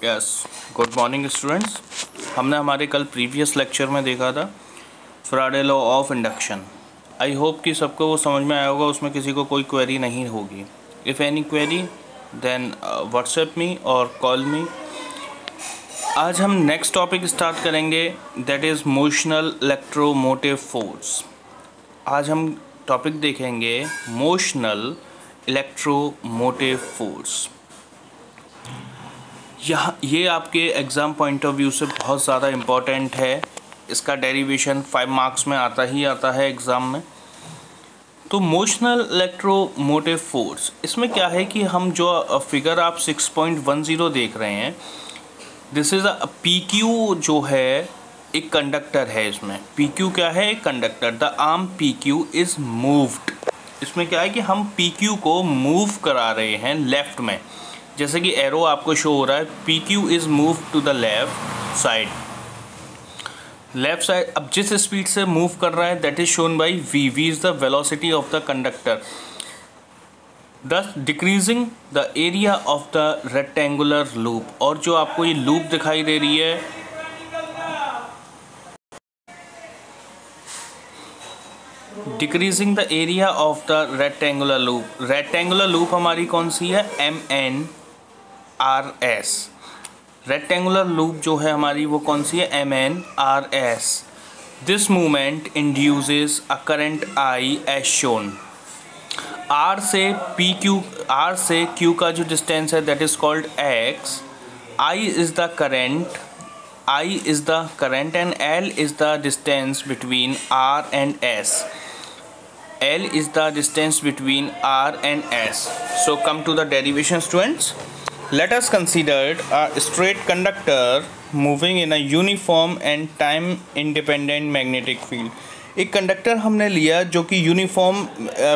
Yes, good morning students. हमने हमारे कल प्रीवियस लेक्चर में देखा था Faraday law of induction. I hope कि सबको वो समझ में आया होगा, उसमें किसी को कोई क्वेरी नहीं होगी। If any query then WhatsApp me और कॉल मी। आज हम नेक्स्ट टॉपिक स्टार्ट करेंगे, that is motional electromotive force. आज हम टॉपिक देखेंगे मोशनल इलेक्ट्रोमोटिव फोर्स। ये आपके एग्ज़ाम पॉइंट ऑफ व्यू से बहुत ज़्यादा इम्पॉर्टेंट है। इसका डेरिवेशन 5 मार्क्स में आता है एग्ज़ाम में। तो मोशनल इलेक्ट्रोमोटिव फोर्स, इसमें क्या है कि हम जो फिगर आप 6.10 देख रहे हैं, दिस इज़ अ PQ जो है एक कंडक्टर है। इसमें PQ क्या है? एक conductor. The arm PQ is moved. इसमें क्या है कि हम PQ को मूव करा रहे हैं लेफ़्ट में, जैसे कि एरो आपको शो हो रहा है, PQ is move to the left side. अब जिस स्पीड से मूव कर रहा है that is shown by V is the velocity of the conductor, thus decreasing the area of the rectangular loop. और जो आपको ये लूप दिखाई दे रही है, decreasing the area of the rectangular loop. Rectangular loop हमारी कौन सी है? MNRS। रेक्टेंगुलर लूप जो है हमारी वो कौन सी है? MNRS। This movement induces a current I as shown. R से Q का जो डिस्टेंस है that is called X। I is the current and L is the distance between R and S। L is the distance between R and S. So come to the derivation, students. Let us consider a straight conductor moving in a uniform and time independent magnetic field. एक conductor हमने लिया जो कि uniform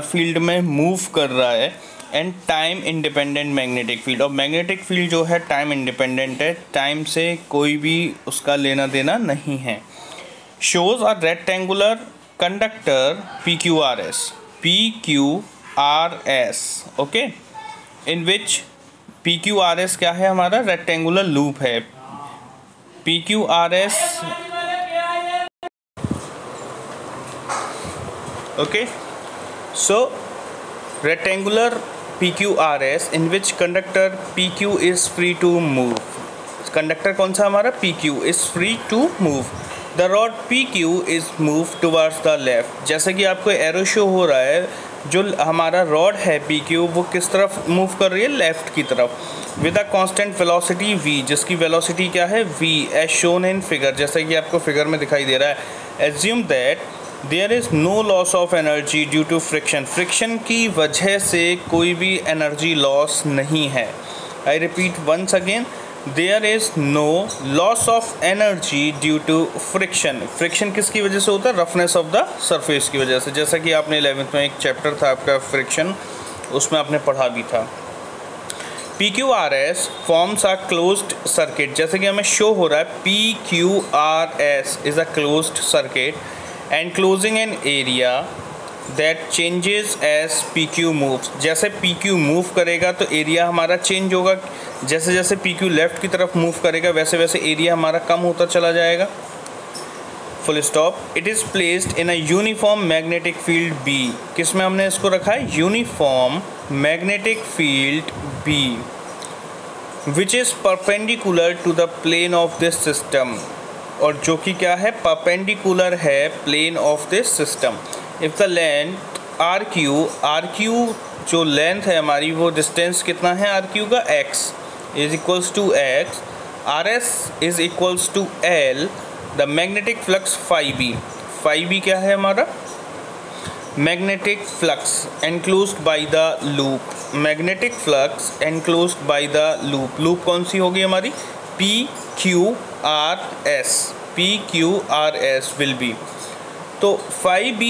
field में move कर रहा है and time independent magnetic field. और मैग्नेटिक फील्ड जो है टाइम इंडिपेंडेंट है, टाइम से कोई भी उसका लेना देना नहीं है। Shows a rectangular conductor PQRS, okay, in which PQRS क्या है? हमारा रेक्टेंगुलर लूप है। PQRS, okay, so rectangular PQRS in which conductor PQ is free to move. Conductor कौन सा हमारा? PQ is free to move. The rod PQ is move towards the left. जैसे कि आपको एरो शो हो रहा है, जो हमारा रॉड है PQ वो किस तरफ मूव कर रही है? लेफ्ट की तरफ, with a constant velocity V, जिसकी वेलोसिटी क्या है? V as shown in figure, जैसा कि आपको फिगर में दिखाई दे रहा है। Assume that there is no loss of energy due to friction. Friction की वजह से कोई भी एनर्जी लॉस नहीं है। I repeat once again, there is no loss of energy due to friction. Friction किसकी वजह से होता है? रफनेस ऑफ द सरफेस की वजह से। जैसा कि आपने 11th में एक चैप्टर था आपका फ्रिक्शन, उसमें आपने पढ़ा भी था। PQRS forms a closed circuit, जैसे कि हमें शो हो रहा है PQRS is a closed circuit and closing an area that changes as PQ moves. जैसे PQ मूव करेगा तो एरिया हमारा चेंज होगा। जैसे जैसे PQ लेफ्ट की तरफ मूव करेगा वैसे वैसे एरिया हमारा कम होता चला जाएगा। Full stop. It is placed in a uniform magnetic field B। किस में हमने इसको रखा है? Uniform magnetic field B, which is perpendicular to the plane of this system. और जो कि क्या है? परपेंडिकुलर है plane of this system. If the length RQ जो लेंथ है हमारी, वो डिस्टेंस कितना है RQ का? X is equals to X, RS is equals to L, the magnetic flux phi B क्या है हमारा? Magnetic flux enclosed by the loop. Magnetic flux enclosed by the loop. Loop कौन सी होगी हमारी? PQRS will be. तो phi B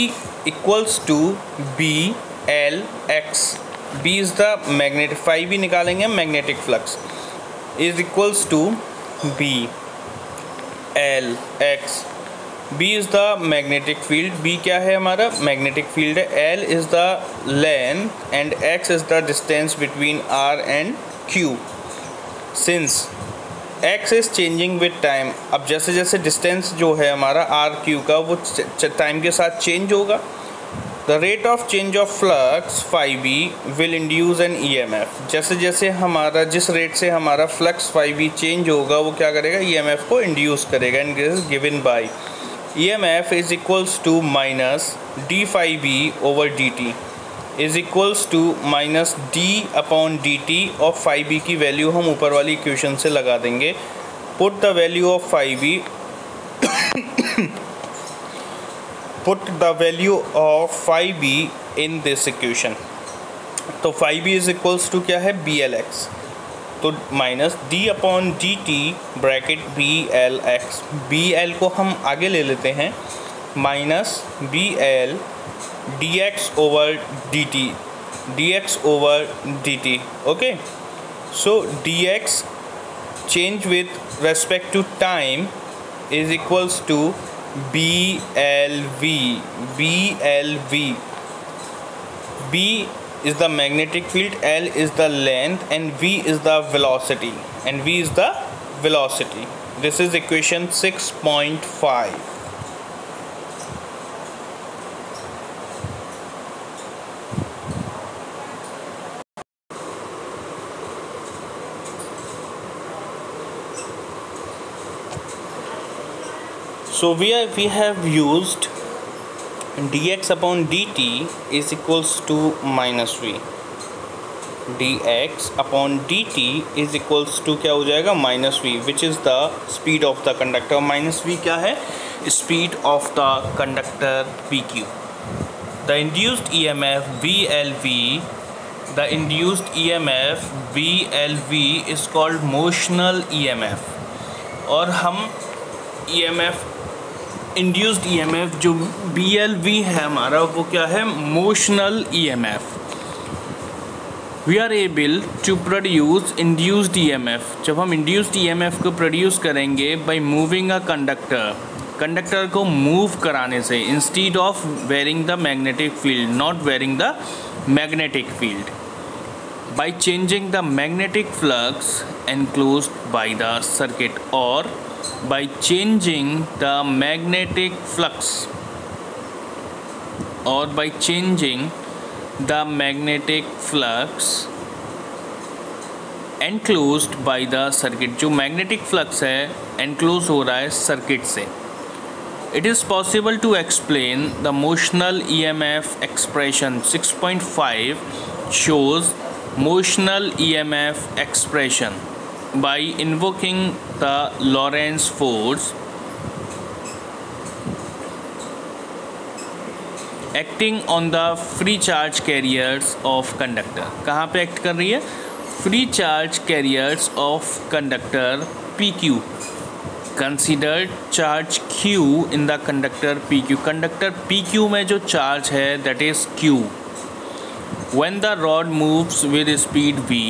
equals to BLX। B is the magnetic, phi B निकालेंगे magnetic flux, is equals to BLX। B is the magnetic field, B क्या है हमारा? Magnetic field है। L is the length and X is the distance between R and Q। Since x is changing with time. अब जैसे जैसे distance जो है हमारा आर क्यू का वो टाइम के साथ चेंज होगा। The rate of change of flux phi B will induce an E M F. जैसे जैसे हमारा जिस रेट से हमारा फ्लक्स फाई बी चेंज होगा वो क्या करेगा, ई एम एफ को इंड्यूस करेगा। And this is given by E M F is equals to minus D phi B over D T is equals to minus D upon D T of phi B की value हम ऊपर वाली equation से लगा देंगे। Put the value of phi B put the value of phi B in this equation. तो phi B is equals to क्या है, बी एल एक्स, तो minus D upon D T bracket B L X. B L को हम आगे ले लेते हैं, minus B L D X over D T, D X over D T. Okay, so D X change with respect to time is equals to B L V. B L V, B is the magnetic field, L is the length, and V is the velocity, and V is the velocity. This is equation 6.5. So we have used dx upon dt is equals to minus v। dx upon dt is equals to क्या हो जाएगा, minus v, which is the speed of the conductor. Minus v क्या है, speed of the conductor P Q. The induced E M F V L V, the induced E M F V L V is called motional E M F. और हम E M F induced E M F जो B L V है हमारा, वो क्या है, motional E M F. We are able to produce induced E M F. जब हम इंड्यूस्ड ई एम एफ को प्रोड्यूस करेंगे by moving a conductor, conductor को मूव कराने से, instead of varying the magnetic field, not varying the magnetic field, by changing the magnetic flux enclosed by the circuit, or by changing the magnetic flux, or by changing the magnetic flux enclosed by the circuit। जो magnetic flux है enclose हो रहा है circuit से। It is possible to explain the motional EMF expression। 6.5 shows motional EMF expression by invoking the Lorentz force acting on the free charge carriers of conductor। कहाँ पे act कर रही है, free charge carriers of conductor PQ। Considered charge Q in the conductor PQ। conductor PQ में जो charge है that is Q। When the rod moves with speed V,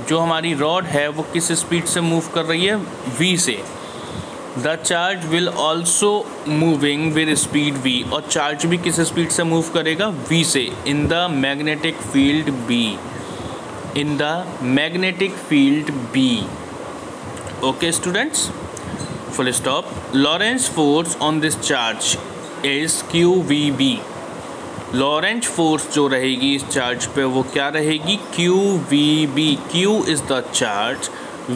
जो हमारी रॉड है वो किस स्पीड से मूव कर रही है, v से। The charge will also moving with speed v, और चार्ज भी किस स्पीड से मूव करेगा, v से, in the magnetic field b, in the magnetic field b। Okay students, full stop. Lawrence force on this charge is QVB। Laurent force जो रहेगी इस charge पे वो क्या रहेगी, QVB। Q is the charge,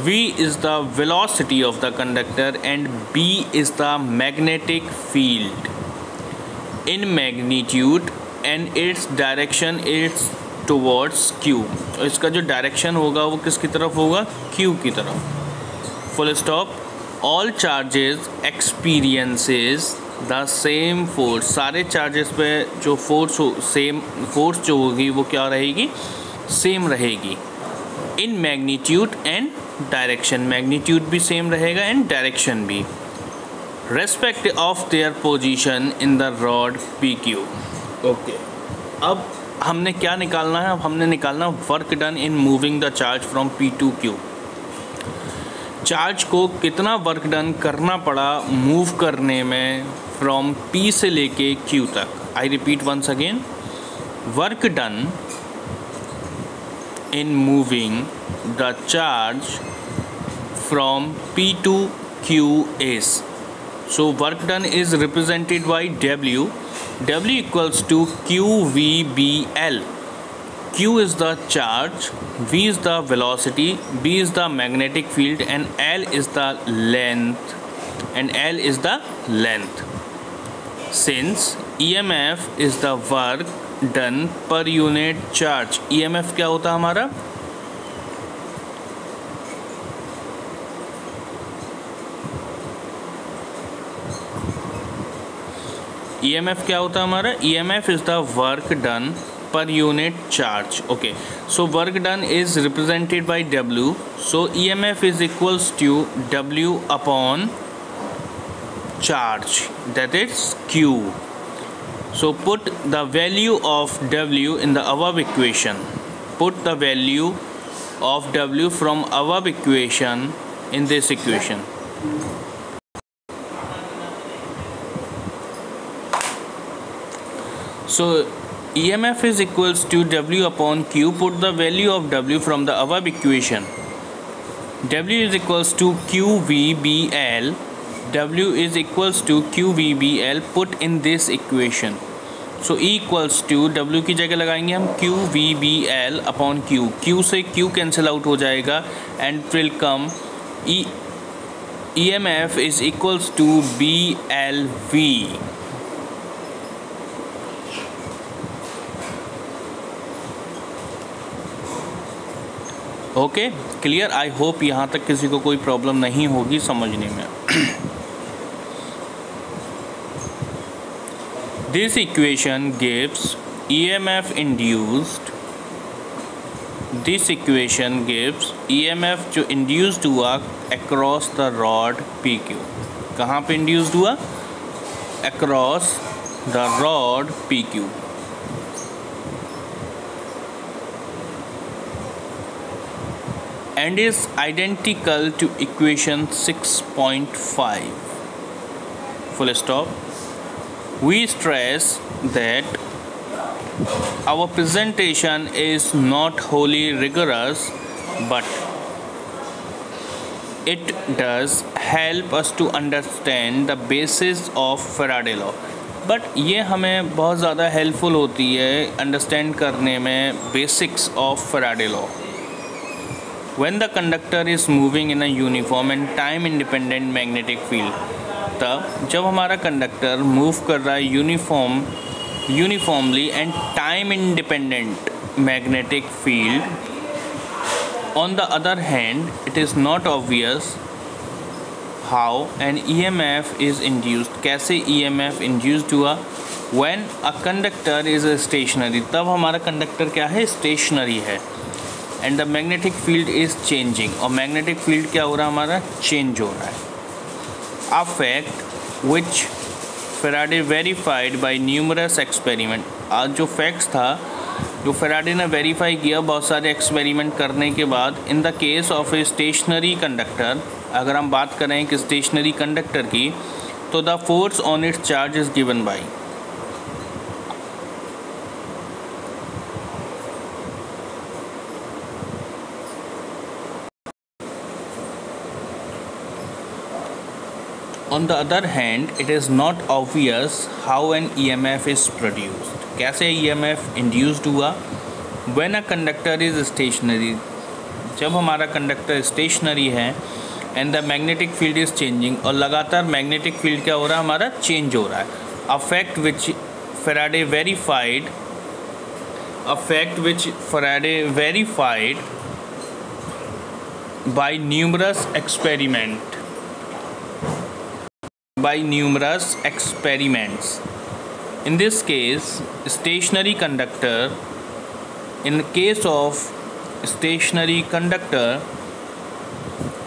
V is the velocity of the conductor, and B is the magnetic field in magnitude, and its direction it's towards Q। इसका जो direction होगा वो किसकी तरफ होगा, Q की तरफ। Full stop. All charges experiences the same force. सारे चार्जेस पे जो फोर्स हो, सेम फोर्स जो होगी वो क्या रहेगी, सेम रहेगी, in magnitude and direction. Magnitude भी सेम रहेगा एंड डायरेक्शन भी, respect of their position in the rod PQ। Okay, अब हमने क्या निकालना है, अब हमने निकालना work done in moving the charge from P to Q। Charge को कितना वर्क डन करना पड़ा मूव करने में फ्रॉम P से लेके Q तक। I repeat once again, work done in moving the charge from P to Q is, so work done is represented by W. W equals to QVBL. Q is the charge, V is the velocity, B is the magnetic field, and L is the length. Since EMF is the work done per unit charge, EMF क्या होता है हमारा? EMF क्या होता है हमारा? EMF is the work done per unit charge. Okay, so work done is represented by W. So EMF is equals to W upon charge, that is Q. So put the value of W in the above equation. Put the value of W from above equation in this equation. So EMF is equals to W upon Q. Put the value of W from the above equation. W is equals to QVBL. W is equals to QVBL. Put in this equation. So E equals to W की जगह लगाएंगे हम QVBL upon Q. Q से Q cancel out हो जाएगा and will come EMF is equals to BLV. Okay clear? I hope यहाँ तक किसी को कोई प्रॉब्लम नहीं होगी समझने में. This equation gives EMF induced. This equation gives EMF जो इंड्यूस्ड हुआ अक्रॉस द रॉड PQ. कहाँ पे इंड्यूस्ड हुआ? Across the rod PQ. And is identical to equation 6.5. Full stop. We stress that our presentation is not wholly rigorous, but it does help us to understand the basis of Faraday law. But ये हमें बहुत ज़्यादा helpful होती है understand करने में basics of Faraday law. When the conductor is moving in a uniform and time independent magnetic field, तब जब हमारा कंडक्टर मूव कर रहा है uniformly and time independent magnetic field, on the other hand it is not obvious how an EMF is induced. कैसे EMF induced हुआ? When a conductor is stationary, तब हमारा कंडक्टर क्या है? स्टेशनरी है. And the magnetic field is changing, और magnetic field क्या हो रहा है? हमारा चेंज हो रहा है. A fact which Faraday verified by numerous experiment. आज जो फैक्ट्स था जो फेराडे ने वेरीफाई किया बहुत सारे एक्सपेरिमेंट करने के बाद. In the case of a stationary conductor, अगर हम बात करें कि स्टेशनरी कंडक्टर की, तो the force on it's charge is given by On the other hand, it is not obvious how an EMF is produced. कैसे EMF induced हुआ? When a conductor is stationary, जब हमारा कंडक्टर स्टेशनरी है and the magnetic field is changing, और लगातार magnetic field क्या हो रहा है? हमारा चेंज हो रहा है. A fact which Faraday verified by numerous experiments. In this case, stationary conductor, in the case of stationary conductor,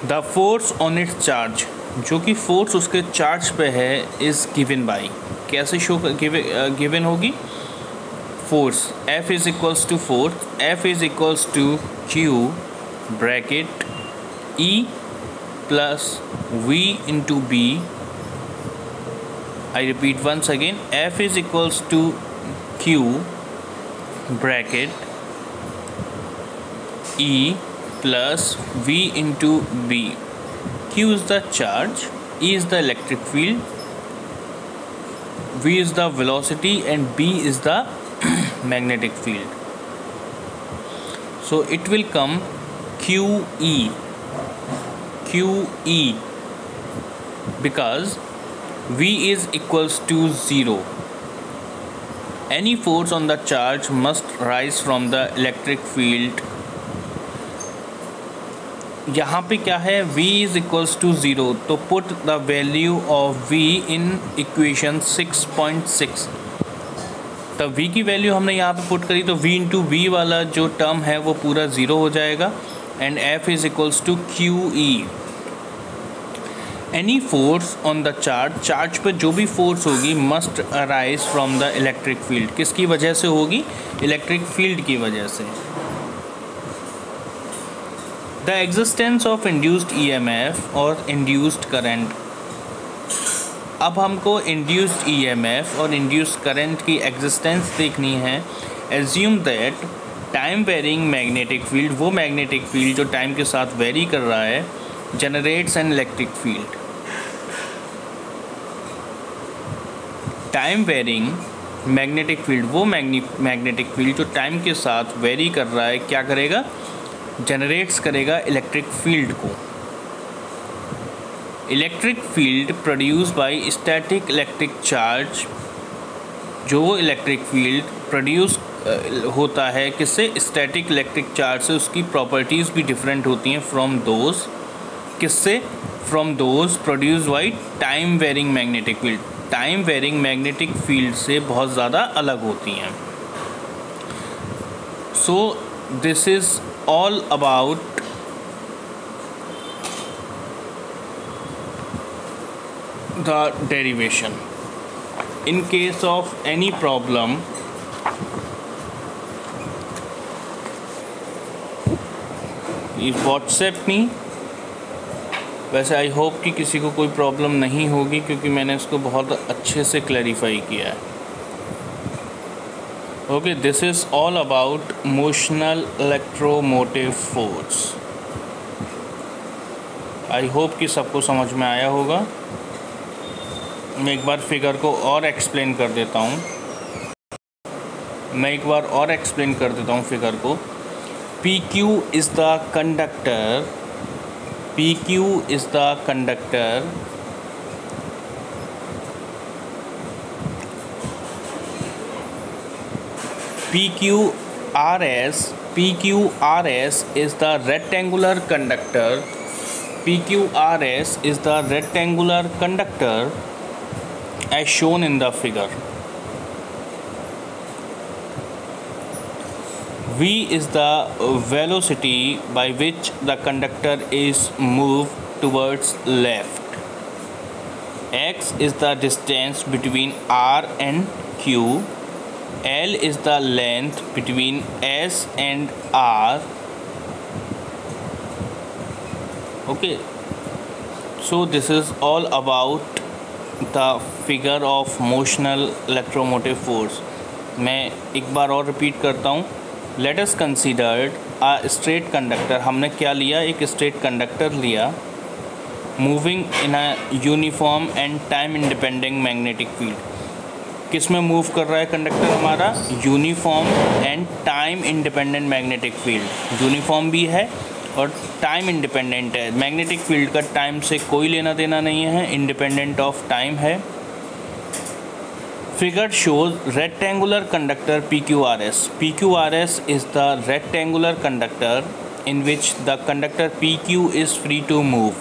the force on its charge, जो कि फोर्स उसके चार्ज पे है, इज़ गिवन बाई. कैसे शो गिवन होगी? Force F is equals to force, F is equals to Q bracket E plus V into B. I repeat once again, F is equals to Q bracket E plus V into B. Q is the charge, E is the electric field, V is the velocity, and B is the magnetic field. So it will come QE because V is equals to 0. Any force on the charge must rise from the electric field. यहाँ पे क्या है, V is equals to 0, तो put the value of V in equation 6.6. तो V की value हमने यहाँ पे पुट करी तो V इंटू V वाला जो टर्म है वो पूरा 0 हो जाएगा and F is equals to QE. Any force on the charge पर जो भी फोर्स होगी must arise from the electric field. किसकी वजह से होगी? इलेक्ट्रिक फील्ड की वजह से. The existence of induced EMF और इंड्यूस्ड करंट. अब हमको इंड्यूस्ड EMF और इंड्यूस्ड करंट की एग्जिस्टेंस देखनी है. Assume that time varying magnetic field, वो मैग्नेटिक फील्ड जो टाइम के साथ वेरी कर रहा है, generates an electric field. Time varying magnetic field, वो मैग्नेटिक फील्ड जो टाइम के साथ वेरी कर रहा है, क्या करेगा? जनरेट्स करेगा इलेक्ट्रिक फील्ड को. Electric field produce by static electric charge. जो इलेक्ट्रिक फील्ड प्रोड्यूस होता है किससे? स्टैटिक इलेक्ट्रिक चार्ज से. उसकी प्रॉपर्टीज़ भी डिफरेंट होती हैं फ्रॉम दोज, किससे? From those produce by time varying magnetic field. Time varying magnetic field से बहुत ज़्यादा अलग होती हैं. So this is all about the derivation. In case of any problem, if WhatsApp me. वैसे आई होप कि किसी को कोई प्रॉब्लम नहीं होगी क्योंकि मैंने इसको बहुत अच्छे से क्लैरिफाई किया है. Okay, this is all about motional electromotive force. I hope कि सबको समझ में आया होगा. मैं एक बार फिगर को और एक्सप्लेन कर देता हूँ. फिगर को. PQ is the conductor. PQRS is the rectangular conductor. As shown in the figure. V is the velocity by which the conductor is moved towards left. X is the distance between R and Q. L is the length between S and R. Okay, so this is all about the figure of motional electromotive force. मैं एक बार और repeat करता हूँ. Let us consider a straight conductor. हमने क्या लिया? एक straight conductor लिया, moving in a uniform and time independent magnetic field. किस में मूव कर रहा है कंडक्टर हमारा? Uniform and time independent magnetic field. Uniform भी है और टाइम इंडिपेंडेंट है. मैग्नेटिक फील्ड का टाइम से कोई लेना देना नहीं है, इंडिपेंडेंट ऑफ टाइम है. Figure shows rectangular conductor PQRS. PQRS is the rectangular conductor in which the conductor PQ is free to move.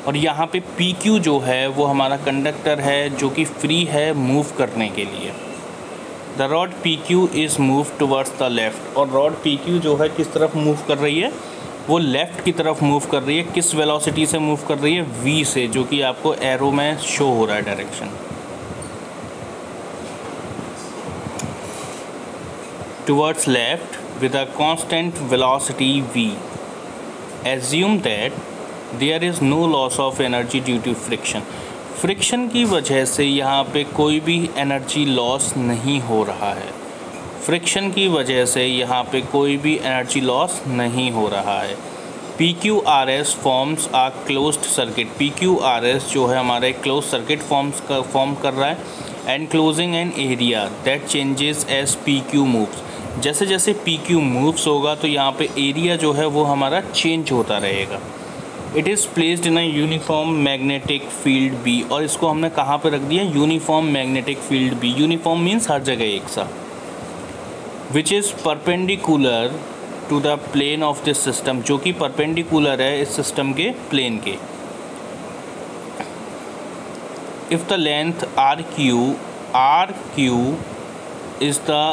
और यहाँ पे PQ जो है वो हमारा कंडक्टर है जो कि फ्री है मूव करने के लिए. The rod PQ is move towards the left. और रॉड PQ जो है किस तरफ मूव कर रही है? वो लेफ़्ट की तरफ मूव कर रही है. किस वेलोसिटी से मूव कर रही है? V से, जो कि आपको एरो में शो हो रहा है direction. Towards left with a constant velocity V. Assume that there is no loss of energy due to friction. Friction की वजह से यहाँ पे कोई भी एनर्जी लॉस नहीं हो रहा है. फ्रिक्शन की वजह से यहाँ पे कोई भी एनर्जी लॉस नहीं हो रहा है. PQRS फॉर्म्स आ क्लोज्ड सर्किट। PQRS जो है हमारा एक क्लोज सर्किट फॉर्म कर रहा है, and closing an area that changes as PQ moves. जैसे जैसे PQ मूव्स होगा तो यहाँ पे एरिया जो है वो हमारा चेंज होता रहेगा। It is placed in a uniform magnetic field B, और इसको हमने कहाँ पे रख दिया, uniform magnetic field B। Uniform means हर जगह एक सा, which is perpendicular to the plane of this system, जो कि परपेंडिकुलर है इस सिस्टम के प्लेन के। If the length RQ is the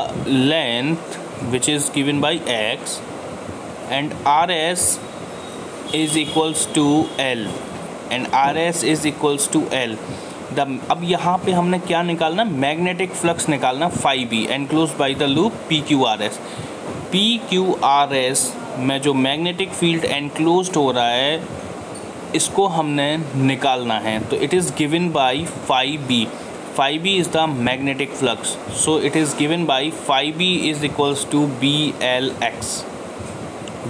length which is given by x and RS is equals to L and RS is equals to L। अब यहाँ पे हमने क्या निकालना, मैग्नेटिक फ्लक्स निकालना phi B enclosed by the loop PQRS। PQRS में जो magnetic field enclosed हो रहा है इसको हमने निकालना है, तो it is given by phi B। phi B is the magnetic flux, so it is given by phi B is equals to BLX।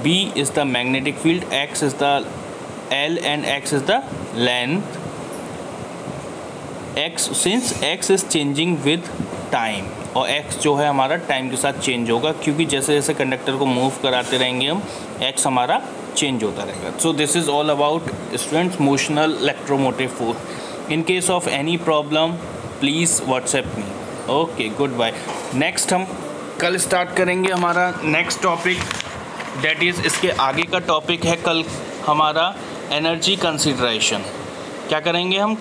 B is the magnetic field, X is the L and X is the length। X since X is changing with time, और X जो है हमारा time के साथ change होगा, क्योंकि जैसे जैसे कंडक्टर को मूव कराते रहेंगे हम X हमारा चेंज होता रहेगा। So this is all about students motional electromotive force. In case of any problem please WhatsApp me. Okay, goodbye. Next हम कल स्टार्ट करेंगे हमारा नेक्स्ट टॉपिक, दैट इज़ इसके आगे का टॉपिक है कल हमारा एनर्जी कंसिडरेशन। क्या करेंगे हम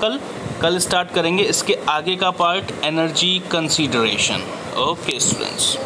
कल स्टार्ट करेंगे इसके आगे का part, energy consideration. Okay students.